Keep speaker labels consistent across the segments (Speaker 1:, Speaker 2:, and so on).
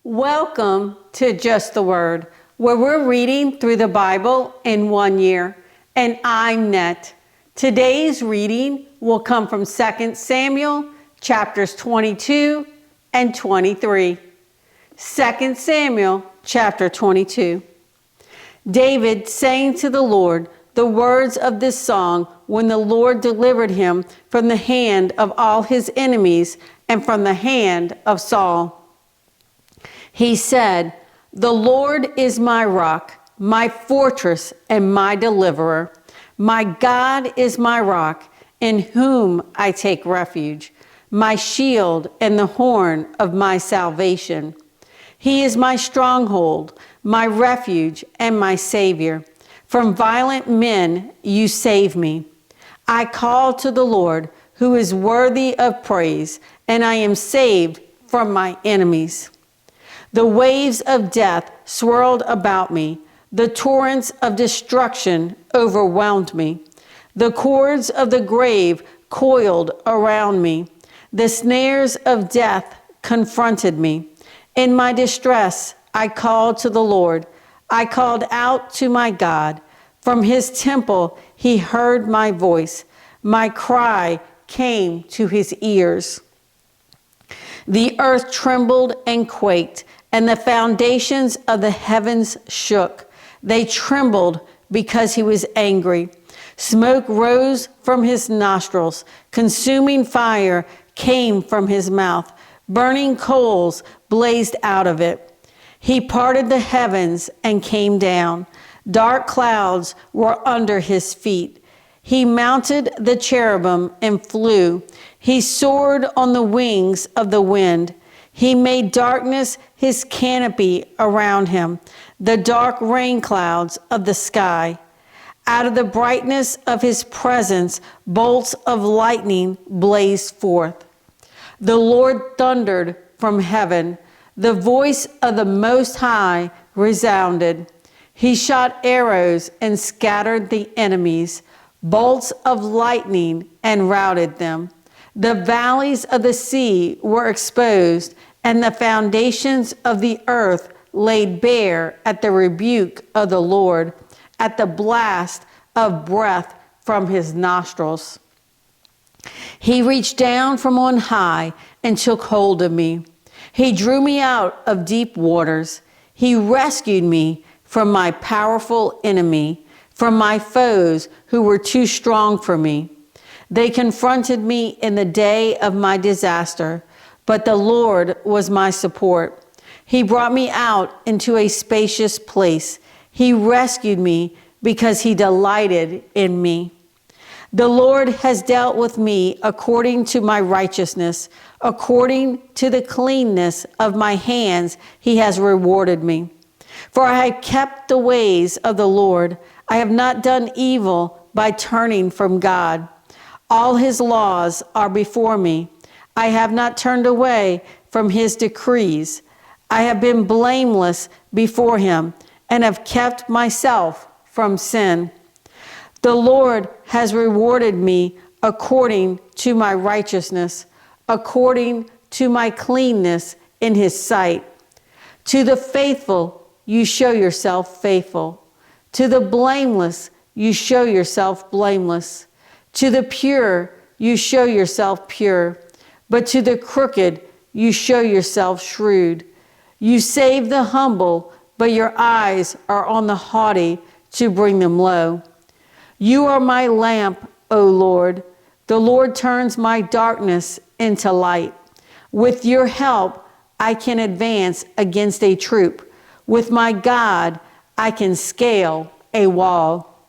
Speaker 1: Welcome to Just the Word, where we're reading through the Bible in 1 year. And I'm Net. Today's reading will come from 2 Samuel chapters 22 and 23. 2 Samuel chapter 22. David sang to the Lord the words of this song when the Lord delivered him from the hand of all his enemies and from the hand of Saul. He said, "The Lord is my rock, my fortress, and my deliverer. My God is my rock, in whom I take refuge, my shield and the horn of my salvation. He is my stronghold, my refuge, and my Savior. From violent men you save me. I call to the Lord, who is worthy of praise, and I am saved from my enemies. The waves of death swirled about me. The torrents of destruction overwhelmed me. The cords of the grave coiled around me. The snares of death confronted me. In my distress, I called to the Lord. I called out to my God. From his temple, he heard my voice. My cry came to his ears. The earth trembled and quaked, and the foundations of the heavens shook. They trembled because he was angry. Smoke rose from his nostrils. Consuming fire came from his mouth. Burning coals blazed out of it. He parted the heavens and came down. Dark clouds were under his feet. He mounted the cherubim and flew. He soared on the wings of the wind. He made darkness his canopy around him, the dark rain clouds of the sky. Out of the brightness of his presence, bolts of lightning blazed forth. The Lord thundered from heaven. The voice of the Most High resounded. He shot arrows and scattered the enemies, bolts of lightning and routed them. The valleys of the sea were exposed, and the foundations of the earth laid bare at the rebuke of the Lord, at the blast of breath from his nostrils. He reached down from on high and took hold of me. He drew me out of deep waters. He rescued me from my powerful enemy, from my foes who were too strong for me. They confronted me in the day of my disaster, but the Lord was my support. He brought me out into a spacious place. He rescued me because he delighted in me. The Lord has dealt with me according to my righteousness. According to the cleanness of my hands, he has rewarded me. For I have kept the ways of the Lord. I have not done evil by turning from God. All his laws are before me. I have not turned away from his decrees. I have been blameless before him and have kept myself from sin. The Lord has rewarded me according to my righteousness, according to my cleanness in his sight. To the faithful, you show yourself faithful. To the blameless, you show yourself blameless. To the pure, you show yourself pure. But to the crooked, you show yourself shrewd. You save the humble, but your eyes are on the haughty to bring them low. You are my lamp, O Lord. The Lord turns my darkness into light. With your help, I can advance against a troop. With my God, I can scale a wall.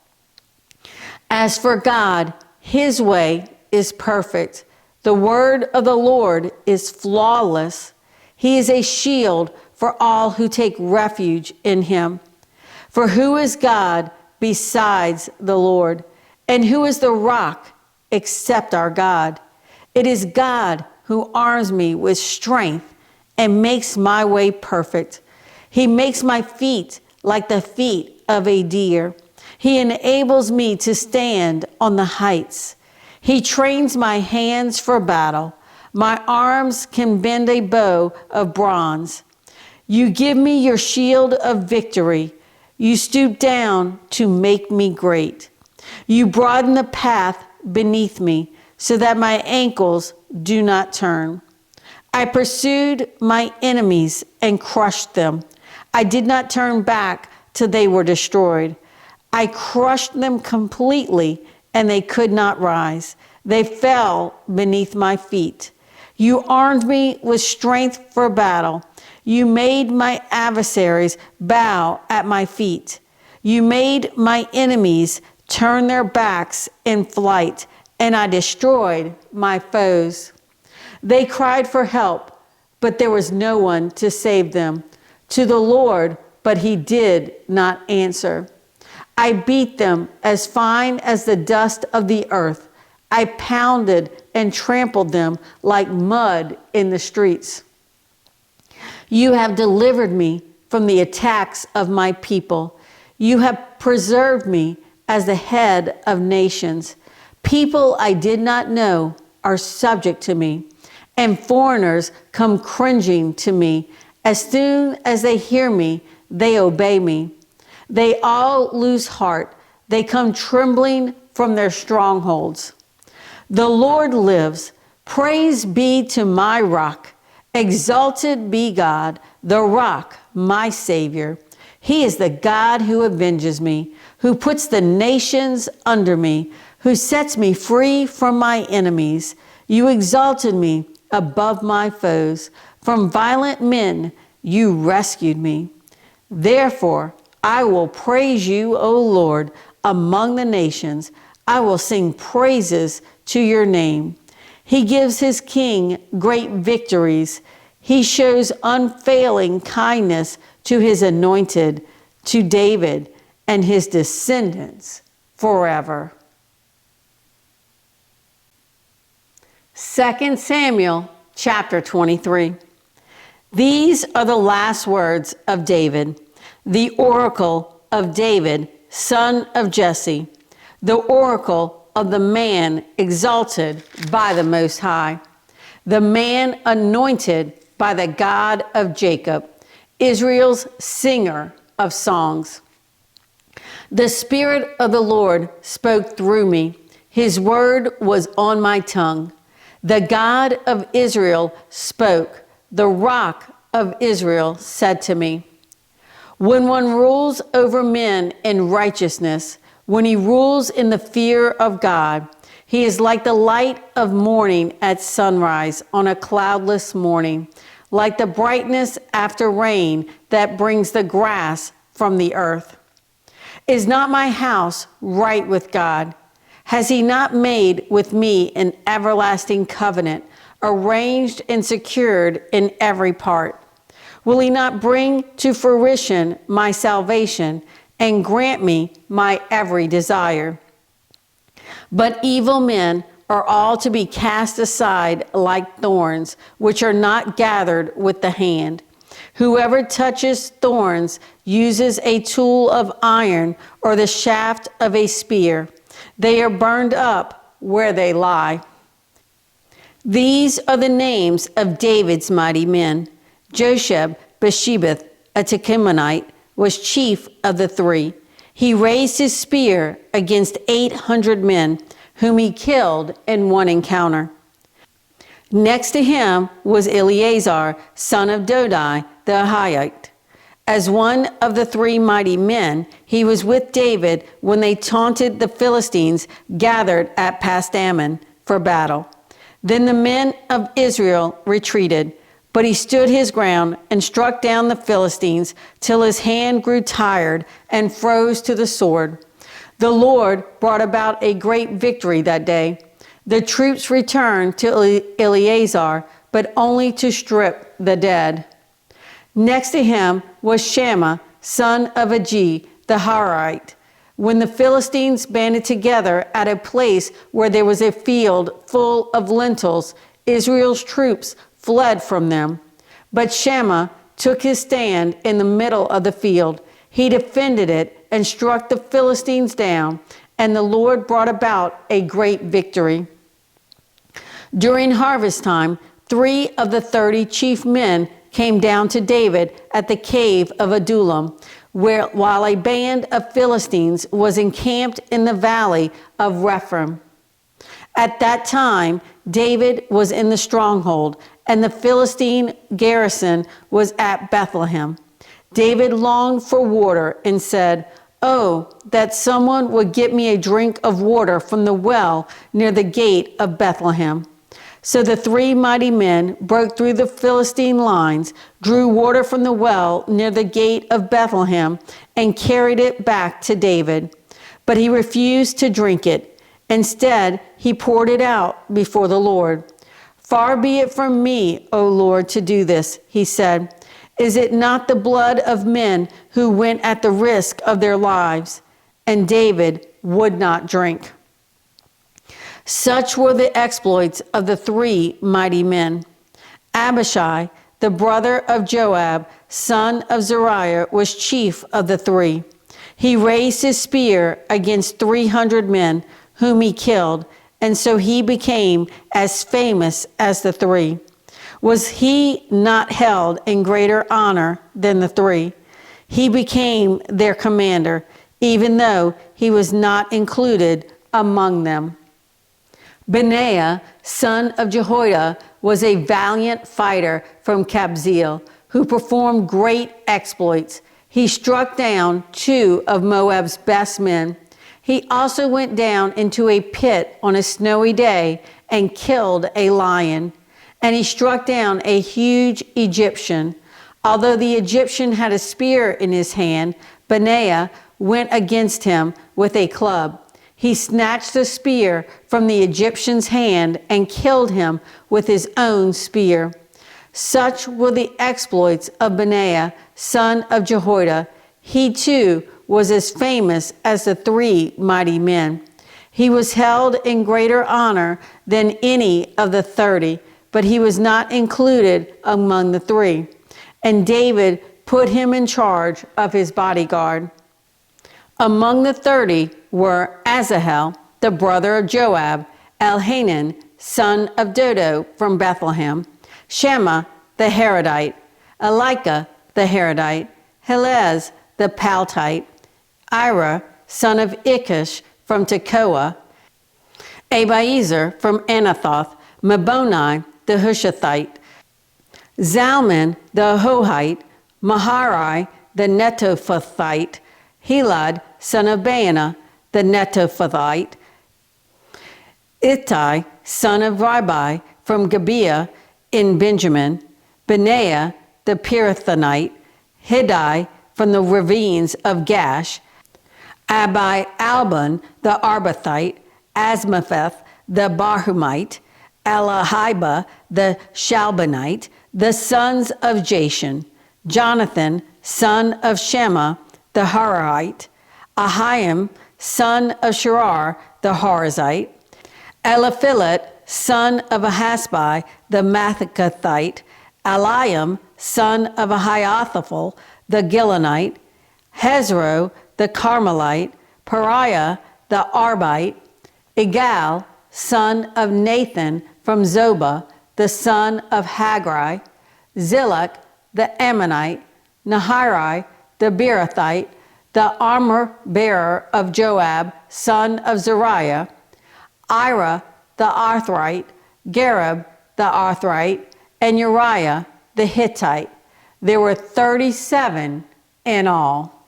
Speaker 1: As for God, his way is perfect. The word of the Lord is flawless. He is a shield for all who take refuge in him. For who is God besides the Lord? And who is the rock except our God? It is God who arms me with strength and makes my way perfect. He makes my feet like the feet of a deer. He enables me to stand on the heights. He trains my hands for battle. My arms can bend a bow of bronze. You give me your shield of victory. You stoop down to make me great. You broaden the path beneath me so that my ankles do not turn. I pursued my enemies and crushed them. I did not turn back till they were destroyed. I crushed them completely, and they could not rise. They fell beneath my feet. You armed me with strength for battle. You made my adversaries bow at my feet. You made my enemies turn their backs in flight, and I destroyed my foes. They cried for help, but there was no one to save them. To the Lord, but he did not answer. I beat them as fine as the dust of the earth. I pounded and trampled them like mud in the streets. You have delivered me from the attacks of my people. You have preserved me as the head of nations. People I did not know are subject to me, and foreigners come cringing to me. As soon as they hear me, they obey me. They all lose heart. They come trembling from their strongholds. The Lord lives. Praise be to my rock. Exalted be God, the rock, my Savior. He is the God who avenges me, who puts the nations under me, who sets me free from my enemies. You exalted me above my foes. From violent men you rescued me. Therefore, I will praise you, O Lord, among the nations. I will sing praises to your name. He gives his king great victories. He shows unfailing kindness to his anointed, to David and his descendants forever. 2 Samuel chapter 23. These are the last words of David, the oracle of David, son of Jesse, the oracle of the man exalted by the Most High, the man anointed by the God of Jacob, Israel's singer of songs. The Spirit of the Lord spoke through me. His word was on my tongue. The God of Israel spoke. The rock of Israel said to me, when one rules over men in righteousness, when he rules in the fear of God, he is like the light of morning at sunrise on a cloudless morning, like the brightness after rain that brings the grass from the earth. Is not my house right with God? Has he not made with me an everlasting covenant, arranged and secured in every part? Will he not bring to fruition my salvation and grant me my every desire? But evil men are all to be cast aside like thorns, which are not gathered with the hand. Whoever touches thorns uses a tool of iron or the shaft of a spear. They are burned up where they lie. These are the names of David's mighty men. Josheb-Basshebeth, a Tekomonite, was chief of the three. He raised his spear against 800 men, whom he killed in one encounter. Next to him was Eleazar, son of Dodai, the Ahite. As one of the three mighty men, he was with David when they taunted the Philistines gathered at Pas-dammim for battle. Then the men of Israel retreated, but he stood his ground and struck down the Philistines till his hand grew tired and froze to the sword. The Lord brought about a great victory that day. The troops returned to Eleazar, but only to strip the dead. Next to him was Shammah, son of Agee, the Harite. When the Philistines banded together at a place where there was a field full of lentils, Israel's troops fled from them. But Shammah took his stand in the middle of the field. He defended it and struck the Philistines down, and the Lord brought about a great victory. During harvest time, 3 of the 30 chief men came down to David at the cave of Adullam, while a band of Philistines was encamped in the valley of Rephaim. At that time, David was in the stronghold, and the Philistine garrison was at Bethlehem. David longed for water and said, "Oh, that someone would get me a drink of water from the well near the gate of Bethlehem." So the three mighty men broke through the Philistine lines, drew water from the well near the gate of Bethlehem, and carried it back to David. But he refused to drink it. Instead, he poured it out before the Lord. "Far be it from me, O Lord, to do this," he said. "Is it not the blood of men who went at the risk of their lives?" And David would not drink. Such were the exploits of the three mighty men. Abishai, the brother of Joab, son of Zeruiah, was chief of the three. He raised his spear against 300 men, whom he killed, and so he became as famous as the three. Was he not held in greater honor than the three? He became their commander, even though he was not included among them. Benaiah, son of Jehoiada, was a valiant fighter from Kabzeel, who performed great exploits. He struck down 2 of Moab's best men. He also went down into a pit on a snowy day and killed a lion. And he struck down a huge Egyptian. Although the Egyptian had a spear in his hand, Benaiah went against him with a club. He snatched the spear from the Egyptian's hand and killed him with his own spear. Such were the exploits of Benaiah, son of Jehoiada. He too was as famous as the three mighty men. He was held in greater honor than any of the 30, but he was not included among the three. And David put him in charge of his bodyguard. Among the 30 were Asahel, the brother of Joab, Elhanan, son of Dodo from Bethlehem, Shema the Harodite, Elika the Harodite, Helez the Paltite, Ira, son of Ikish from Tekoa, Abiezer from Anathoth, Meboni the Hushathite, Zalman the Ahohite, Maharai the Netophathite, Helad, son of Baana, the Netophathite, Ittai, son of Ribai, from Gibeah in Benjamin, Benaiah, the Pirathonite, Hiddai, from the ravines of Gash, Abi Albon, the Arbathite, Asmapheth, the Barhumite, Elahibah, the Shalbanite, the sons of Jashan, Jonathan, son of Shema, the Harahite, Ahiam, son of Sherar, the Harazite, Eliphelet, son of Ahasbai, the Mathakathite, Eliam, son of Ahiothaphl, the Gilonite, Hezro, the Carmelite, Pariah, the Arbite, Igal, son of Nathan from Zobah, the son of Hagri, Zilach, the Ammonite, Nahirai, the Beerothite, the armor-bearer of Joab, son of Zeruiah, Ira, the Arthrite, Gareb, the Arthrite, and Uriah, the Hittite. There were 37 in all.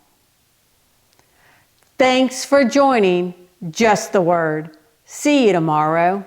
Speaker 1: Thanks for joining Just the Word. See you tomorrow.